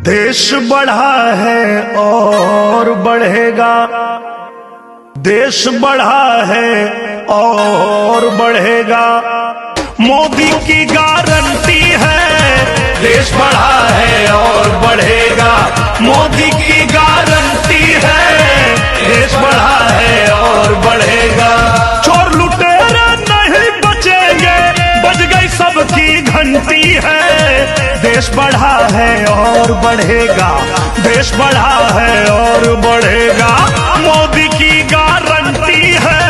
देश बढ़ा है और बढ़ेगा, देश बढ़ा है और बढ़ेगा, मोदी की गारंटी है। देश बढ़ा है और बढ़ेगा, मोदी की गारंटी है। देश बढ़ा है और बढ़ेगा, चोर लुटेरे नहीं बचेंगे, बज गई सबकी घंटी है। देश बढ़ा है और बढ़ेगा, देश बढ़ा है और बढ़ेगा, मोदी की गारंटी है।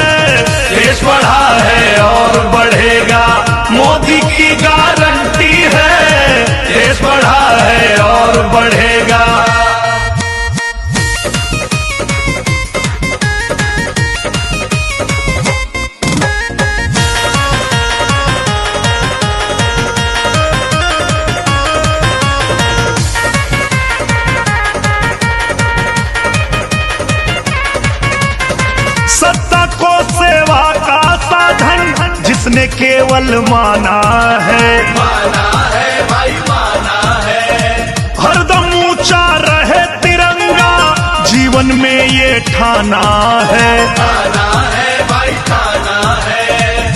देश बढ़ा है और बढ़ेगा, मोदी की गारंटी है। देश बढ़ा है और बढ़ेगा। सत्ता को सेवा का साधन जिसने केवल माना है, भाई माना है। हरदम ऊंचा रहे तिरंगा, जीवन में ये ठाना है, भाई ठाना है।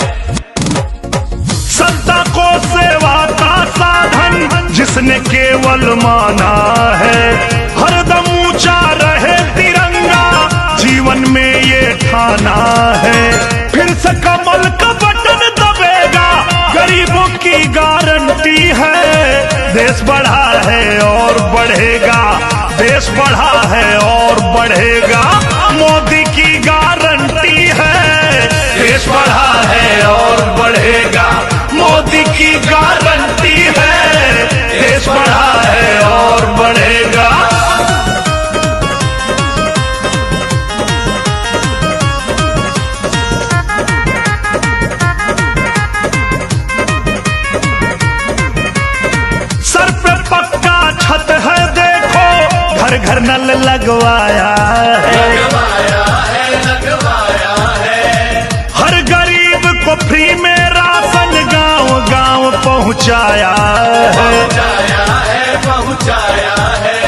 सत्ता को सेवा का साधन जिसने केवल माना है, हरदम ऊंचा रहे तिरंगा, जीवन में ये ठाना है। फिर से कमल का बटन दबेगा, गरीबों की गारंटी है। देश बढ़ा है और बढ़ेगा, देश बढ़ा है और बढ़ेगा, मोदी की गारंटी है। देश बढ़ा है और बढ़ेगा, मोदी की गारंटी है। देश बढ़ा है और बढ़ेगा। घर घर नल लगवाया है, लगवाया है। हर गरीब को फ्री में राशन गांव गांव पहुंचाया है, पहुंचाया है।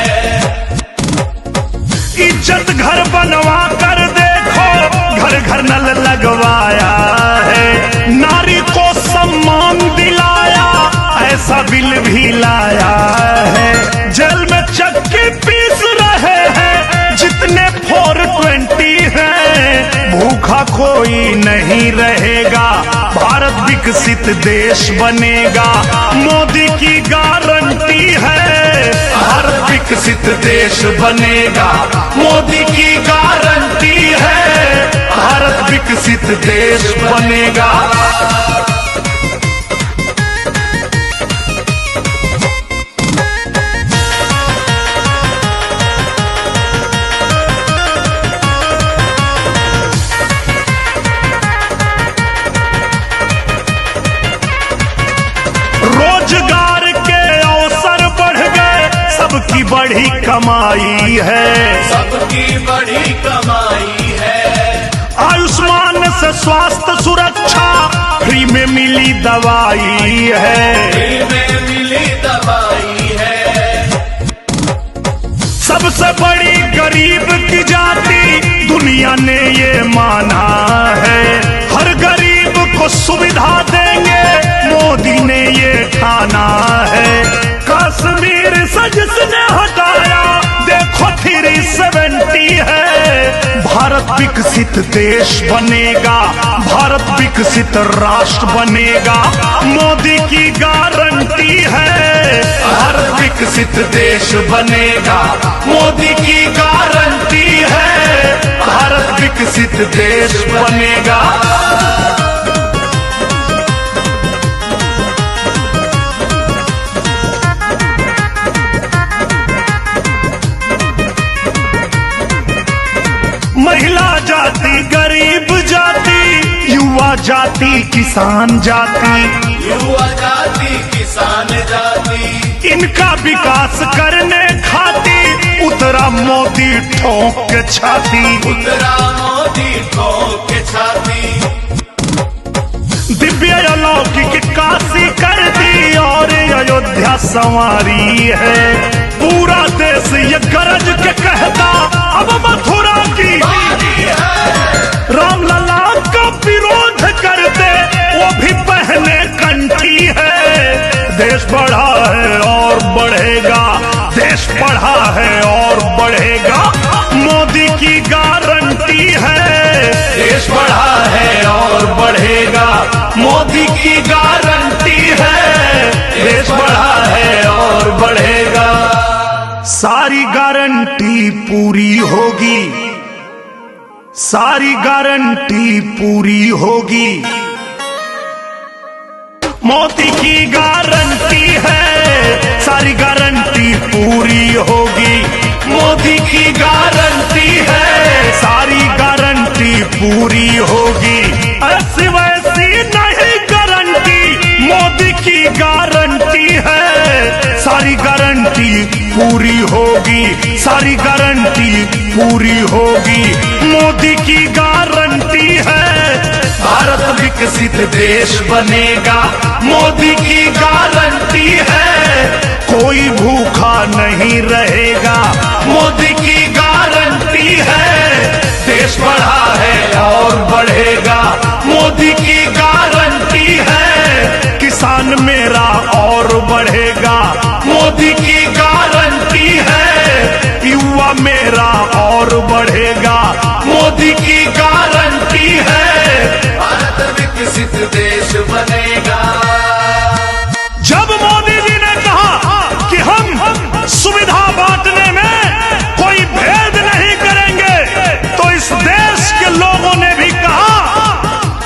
इज्जत घर बनवा कर देखो, घर घर नल लगवाया है। नारी को सम्मान दिलाया, ऐसा बिल भी लाया है। जेल में चक्की पीस रहे हैं जितने 420 हैं, भूखा कोई नहीं रहेगा, भारत विकसित देश बनेगा, मोदी की गारंटी है। भारत विकसित देश बनेगा, मोदी की गारंटी है। भारत विकसित देश बनेगा। रोजगार के अवसर बढ़ गए, सबकी बड़ी कमाई है, सबकी बड़ी कमाई है। आयुष्मान से स्वास्थ्य सुरक्षा, फ्री में मिली दवाई है, फ्री में मिली दवाई है। सबसे बड़ी गरीब की जाति दुनिया ने ये माना है, हर गरीब को सुविधा देंगे, मोदी ने ये ठाना है। कश्मीर से जिसने हटाया, देखो 370 है। भारत विकसित देश बनेगा, भारत विकसित राष्ट्र बनेगा, मोदी की गारंटी है। भारत विकसित देश बनेगा, मोदी की गारंटी है। भारत विकसित देश बनेगा। महिला जाति, गरीब जाति, युवा जाति, किसान जाति, युवा जाति, किसान जाति, इनका विकास करने खातिर उतरा मोदी ठोक के छाती, उतरा मोदी ठोक के छाती। दिव्य अलौकिक काशी कर दी और अयोध्या का संवारी है। पूरा देश ये गरज के कहता अब मथुरा की रामलला का विरोध करते वो भी पहने कंठी है। देश बढ़ा है और बढ़ेगा, देश बढ़ा है और बढ़ेगा, मोदी की गारंटी है। देश बढ़ा है और बढ़ेगा, मोदी की गारंटी है। देश बढ़ा है और बढ़ेगा, सारी गारंटी पूरी होगी, सारी गारंटी पूरी होगी, मोदी की गारंटी है। सारी गारंटी पूरी होगी, मोदी की गारंटी है। सारी गारंटी पूरी होगी, ऐसी वैसी नहीं गारंटी, मोदी की गारंटी है। सारी गारंटी पूरी होगी, सारी गारंटी पूरी होगी, मोदी की गारंटी है। भारत विकसित देश बनेगा, मोदी की गारंटी है। कोई भूखा नहीं रहेगा, मोदी की गारंटी है। देश बढ़ा है और बढ़ेगा, मोदी की गारंटी है। किसान मेरा और बढ़ेगा, मोदी की गारंटी है। युवा मेरा और बढ़ेगा, मोदी की गारंटी है। भारत विकसित देश बनेगा। जब मोदी जी ने कहा कि हम सुविधा बांटने में कोई भेद नहीं करेंगे, तो इस देश के लोगों ने भी कहा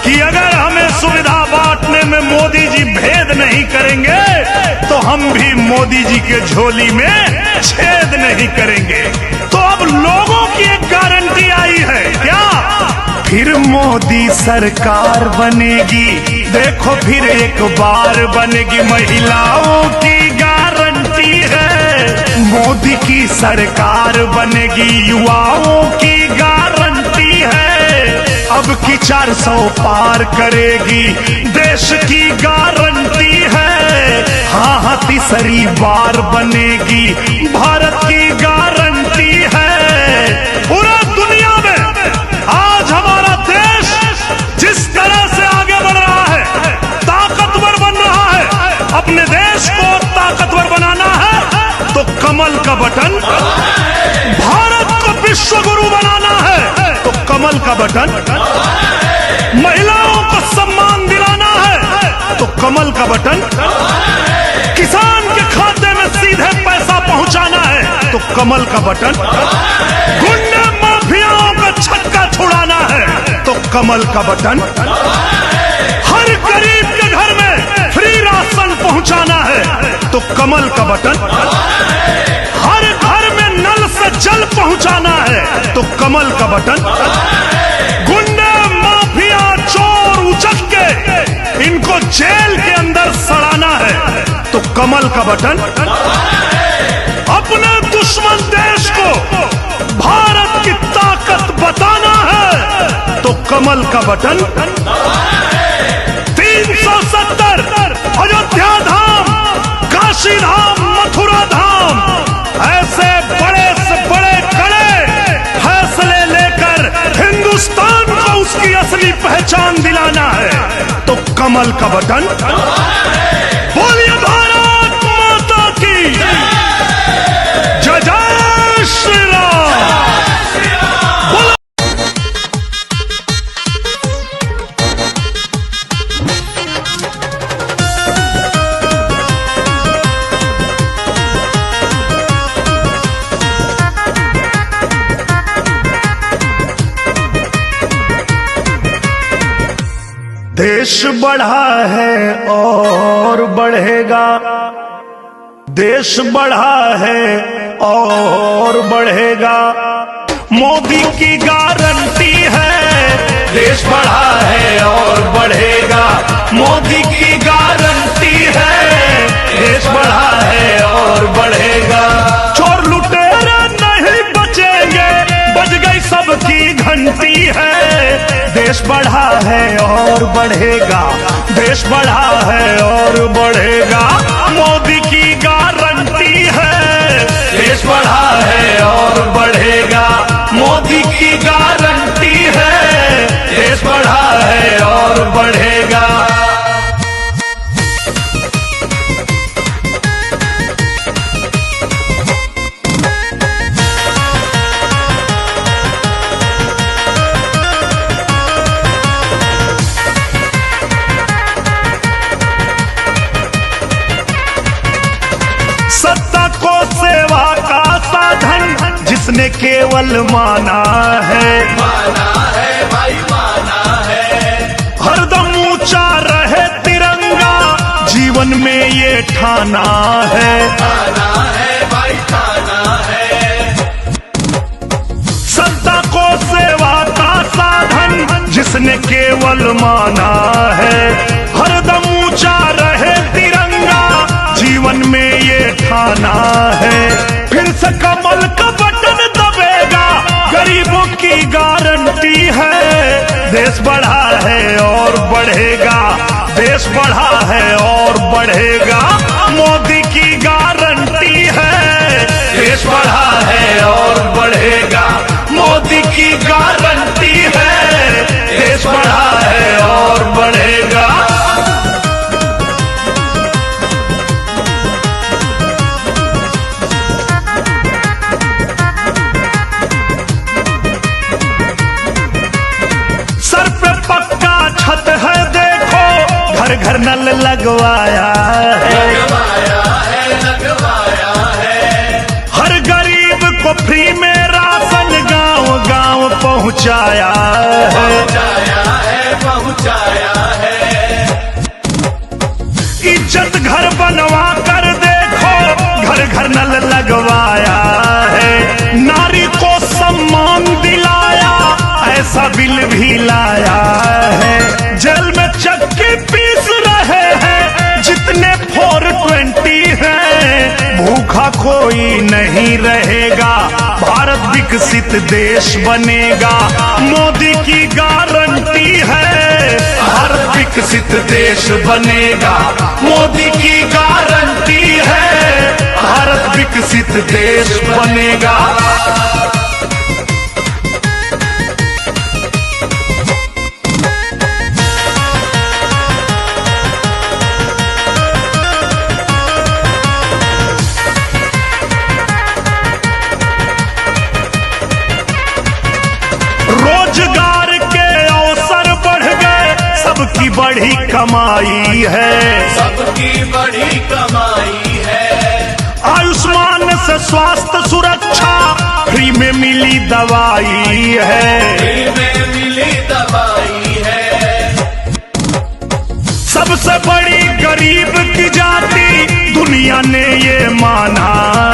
कि अगर हमें सुविधा बांटने में मोदी जी भेद नहीं करेंगे तो हम भी मोदी जी के झोली में छेद नहीं करेंगे। तो अब लोगों की एक गारंटी आई है, क्या? फिर मोदी सरकार बनेगी, देखो फिर एक बार बनेगी, महिलाओं की गारंटी है। मोदी की सरकार बनेगी, युवाओं की गारंटी है। अब की 400 पार करेगी, देश की गारंटी है। हाँ, तीसरी बार बनेगी, भारत की गारंटी है। पूरा दुनिया में आज हमारा देश जिस तरह से आगे बढ़ रहा है, ताकतवर बन रहा है, अपने देश को ताकतवर बनाना है तो कमल का बटन, भारत को विश्व गुरु बनाना है तो कमल का बटन, महिलाओं को सम्मान दिलाना है तो कमल का बटन, किसान के खाते में सीधे पैसा पहुंचाना है तो कमल का बटन, गुंडे माफियाओं का छक्का छुड़ाना है तो कमल का बटन, हर गरीब के घर में फ्री राशन पहुंचाना है तो कमल का बटन, हर घर में नल से जल पहुंचाना है तो कमल का बटन, गुंडे माफिया चोर उचक्के इनको जेल के अंदर सड़ाना है तो कमल का बटन, अपने दुश्मन देश को भारत की ताकत बताना है तो कमल का बटन, 370 अयोध्या धाम, काशी धाम, मथुरा धाम, ऐसे बड़े से बड़े कड़े फैसले लेकर हिंदुस्तान को उसकी असली पहचान दिलाना है तो कमल का बटन। बोलिए भारत माता की जय, जय श्री राम। देश बढ़ा है और बढ़ेगा, देश बढ़ा है और बढ़ेगा, मोदी की गारंटी है। देश बढ़ा है और बढ़ेगा, मोदी की गारंटी है। देश बढ़ा है और बढ़ेगा, चोर लुटेरे नहीं बचेंगे, बज गई सबकी घंटी है। देश बढ़ा है और बढ़ेगा, देश बढ़ा है और बढ़ेगा, मोदी की सत्ता को सेवा का साधन जिसने केवल माना है भाई माना है। हरदम ऊंचा रहे तिरंगा जीवन में ये ठाना है भाई ठाना है। सत्ता को सेवा का साधन जिसने केवल माना है हरदम ऊंचा रहे तिरंगा जीवन में ये ठाना है। फिर से कमल का बटन दबेगा गरीबों की गारंटी है। देश बढ़ा है और बढ़ेगा, देश बढ़ा है और बढ़ेगा, मोदी की गारंटी है। देश बढ़ा है और बढ़ेगा, मोदी की गारंटी है। देश बढ़ा है और बढ़ेगा। सर पे पक्का छत है देखो, घर घर नल लगवाया है। हर गरीब को फ्री में राशन गांव गांव पहुंचाया है। इज्जत घर बनवा कर देखो, घर घर नल लगवाया है। नारी को सम्मान दिलाया, ऐसा बिल भी लाया है। जेल में चक्की पीस रहे हैं जितने 420 हैं। भूखा कोई नहीं रहेगा, भारत विकसित देश बनेगा, मोदी की गारंटी है। भारत विकसित देश बनेगा, मोदी की गारंटी है। भारत विकसित देश बनेगा। रोजगार के अवसर बढ़ गए, सबकी बड़ी कमाई है। सबकी बड़ी कमाई है। आयुष्मान से स्वास्थ्य सुरक्षा, फ्री में मिली दवाई है। फ्री में मिली दवाई है। सबसे बड़ी गरीब की जाति दुनिया ने ये माना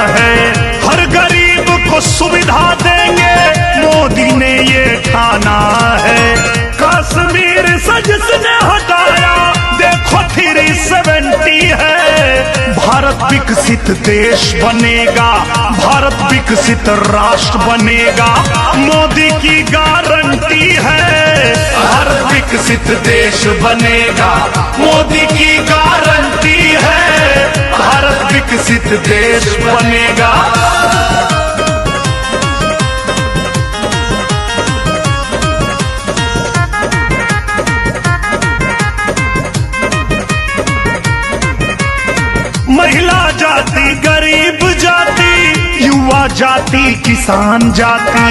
है। हर गरीब को सुविधा देंगे, मोदी ने ये ठाना है। कश्मीर से जिसने हटाया देखो 370 है। भारत विकसित देश बनेगा, भारत विकसित राष्ट्र बनेगा, मोदी की गारंटी है। भारत विकसित देश बनेगा, मोदी की गारंटी है। भारत विकसित देश बनेगा। महिला जाति, गरीब जाति, युवा जाति, किसान जाति,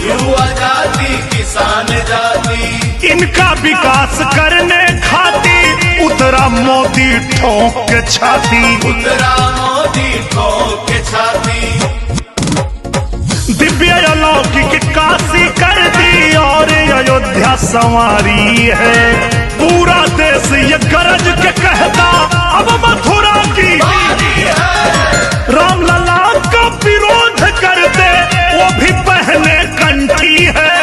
युवा जाति, किसान जाति, इनका विकास करने खातिर उतरा मोदी ठोक के छाती। उतरा मोदी ठोक के छाती। दिव्य अलौकिक काशी कर दी और अयोध्या संवारी है। पूरा देश ये गरज के कहता अब मथुरा की बारी है। रामलला का विरोध करते वो भी पहने कंठी है।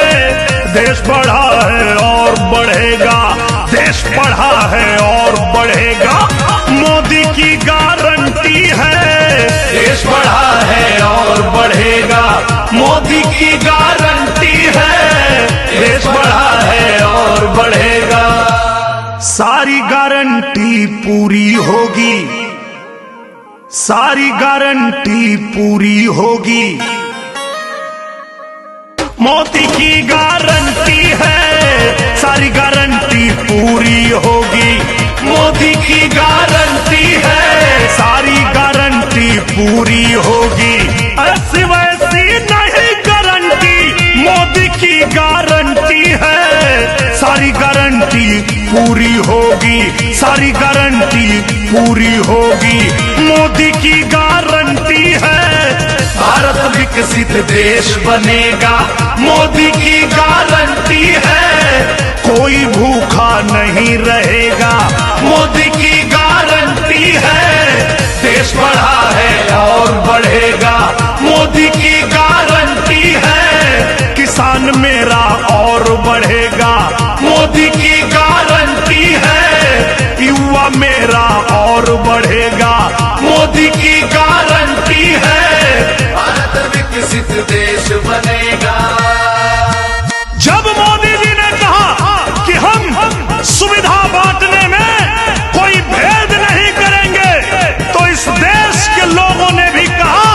देश बढ़ा है और बढ़ेगा, देश बढ़ा है और बढ़ेगा, मोदी की गारंटी है। देश बढ़ा है और बढ़ेगा, मोदी की गारंटी है। देश बढ़ा है और बढ़ेगा। सारी गारंटी पूरी होगी, सारी गारंटी पूरी होगी, मोदी की गारंटी है। सारी गारंटी पूरी होगी, मोदी की गारंटी है। सारी गारंटी पूरी होगी, ऐसी वैसी नहीं गारंटी, मोदी की गारंटी है। सारी गारंटी पूरी होगी, सारी गारंटी पूरी होगी, मोदी की गारंटी विकसित देश बनेगा, मोदी की गारंटी है। कोई भूखा नहीं रहेगा, मोदी की गारंटी है। देश बढ़ा है और बढ़ेगा, मोदी की गारंटी है। किसान मेरा और बढ़ेगा, मोदी की गारंटी है। युवा मेरा और बढ़ेगा, मोदी की गारंटी है। भारत विकसित देश बनेगा। जब मोदी जी ने कहा कि हम सुविधा बांटने में कोई भेद नहीं करेंगे, तो इस देश के लोगों ने भी कहा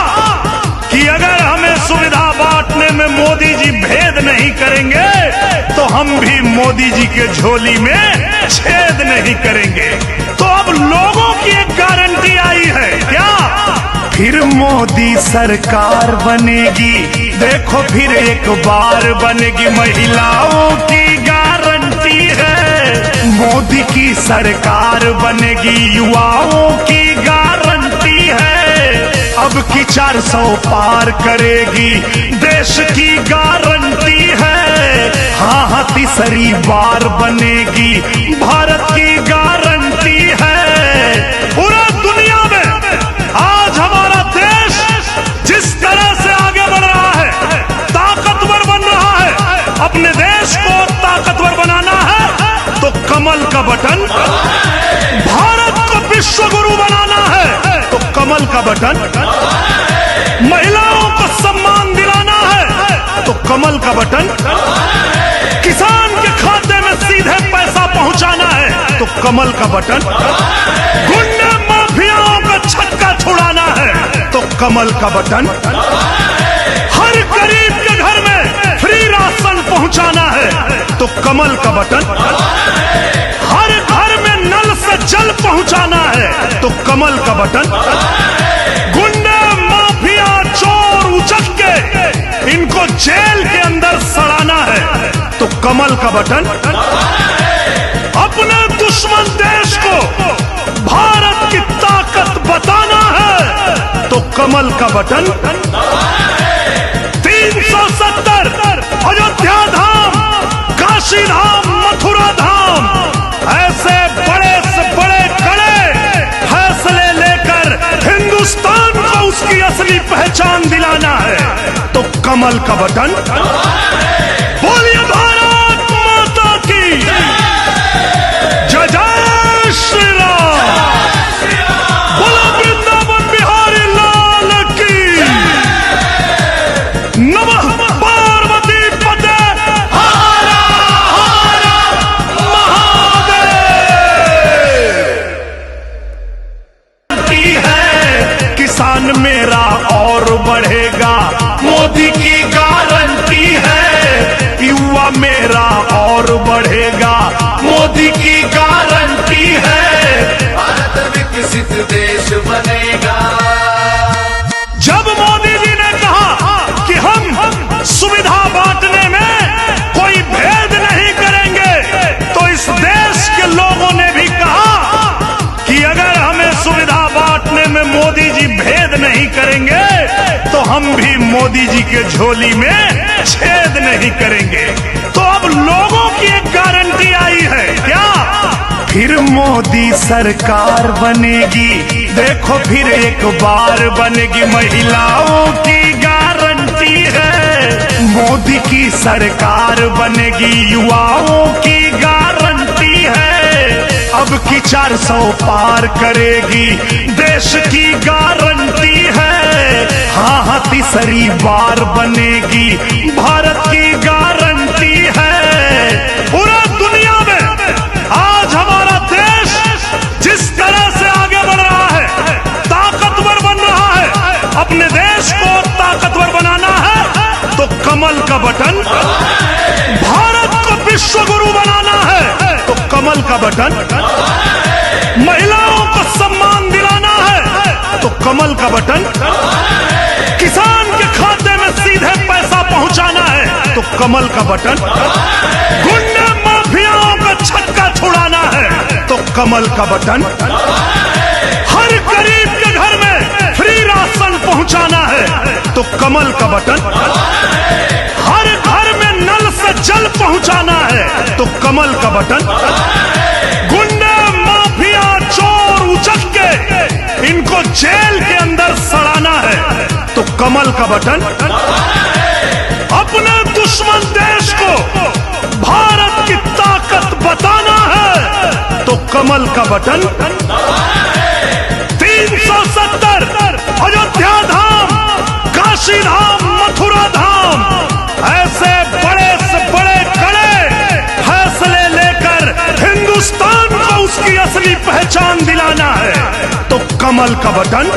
कि अगर हमें सुविधा बांटने में मोदी जी भेद नहीं करेंगे तो हम भी मोदी जी के झोली में छेद नहीं करेंगे। तो अब लोगों की एक गारंटी आई है, क्या? फिर मोदी सरकार बनेगी, देखो फिर एक बार बनेगी। महिलाओं की गारंटी है, मोदी की सरकार बनेगी। युवाओं की गारंटी है, अब की 400 पार करेगी, देश की गारंटी है। हाँ हाँ, तीसरी बार बनेगी, भारत की गारंटी है। पूरा दुनिया में आज हमारा देश जिस तरह से आगे बढ़ रहा है, ताकतवर बन रहा है, अपने देश को ताकतवर बनाना है तो कमल का बटन, भारत को विश्व गुरु बनाना है तो कमल का बटन, महिलाओं को सम्मान दिलाना है तो कमल का बटन, किसान के खाते में सीधे पैसा पहुंचाना है तो कमल का बटन, गुंडे माफियाओं का छक्का छुड़ाना है तो कमल का बटन, हर गरीब के घर में फ्री राशन पहुंचाना है तो कमल का बटन, हर घर में नल से जल पहुंचाना है तो कमल का बटन, गुंडे माफिया चोर उचक्के इनको जेल के अंदर सड़ाना है तो कमल का बटन, अपने दुश्मन देश को भारत की ताकत बताना है तो कमल का बटन, 370 अयोध्या धाम, काशी धाम, मथुरा धाम, ऐसे बड़े से बड़े कड़े फैसले लेकर हिंदुस्तान को उसकी असली पहचान दिलाना है तो कमल का बटन। बोलिए भारत माता की जय, जय श्री राम। बोलो वृंदावन बिहारी लाल की। नमः पार्वती पते हर हर महादेव। है किसान मेरा और बढ़ेगा, मोदी की गारंटी है। युवा मेरा और बढ़ेगा, मोदी की गारंटी है। भारत विकसित देश बनेगा। जब मोदी जी ने कहा कि हम सुविधा बांटने में कोई भेद नहीं करेंगे, तो इस देश के लोगों ने भी कहा कि अगर हमें सुविधा बांटने में मोदी जी भेद नहीं करेंगे तो हम भी मोदी जी के झोली में छेद नहीं करेंगे। तो अब लोगों की एक गारंटी आई है, क्या? फिर मोदी सरकार बनेगी, देखो फिर एक बार बनेगी। महिलाओं की गारंटी है, मोदी की सरकार बनेगी। युवाओं की गारंटी है, अब की 400 पार करेगी, देश की गारंटी है। हाँ हाँ, तीसरी बार बनेगी, भारत की गारंटी है। पूरा दुनिया में आज हमारा देश जिस तरह से आगे बढ़ रहा है, ताकतवर बन रहा है, अपने देश को ताकतवर बनाना है तो कमल का बटन, भारत को विश्व गुरु बनाना है तो कमल का बटन, महिलाओं को सम्मान दिलाना है तो कमल का बटन, किसान के खाते में सीधे पैसा पहुंचाना है तो कमल का बटन, गुंडे माफियाओं का छक्का छुड़ाना है तो कमल का बटन, हर गरीब के घर में फ्री राशन पहुंचाना है तो कमल का बटन। हर घर में नल से जल पहुंचाना है तो कमल का बटन। गुंडे माफिया चोर उचक्के इनको जेल के अंदर सड़ाना है तो कमल का बटन। अपने दुश्मन देश को भारत की ताकत बताना है तो कमल का बटन। 370 अयोध्या धाम, काशी धाम, मथुरा धाम, ऐसे बड़े से बड़े कड़े फैसले लेकर हिंदुस्तान को उसकी असली पहचान दिलाना है तो कमल का बटन।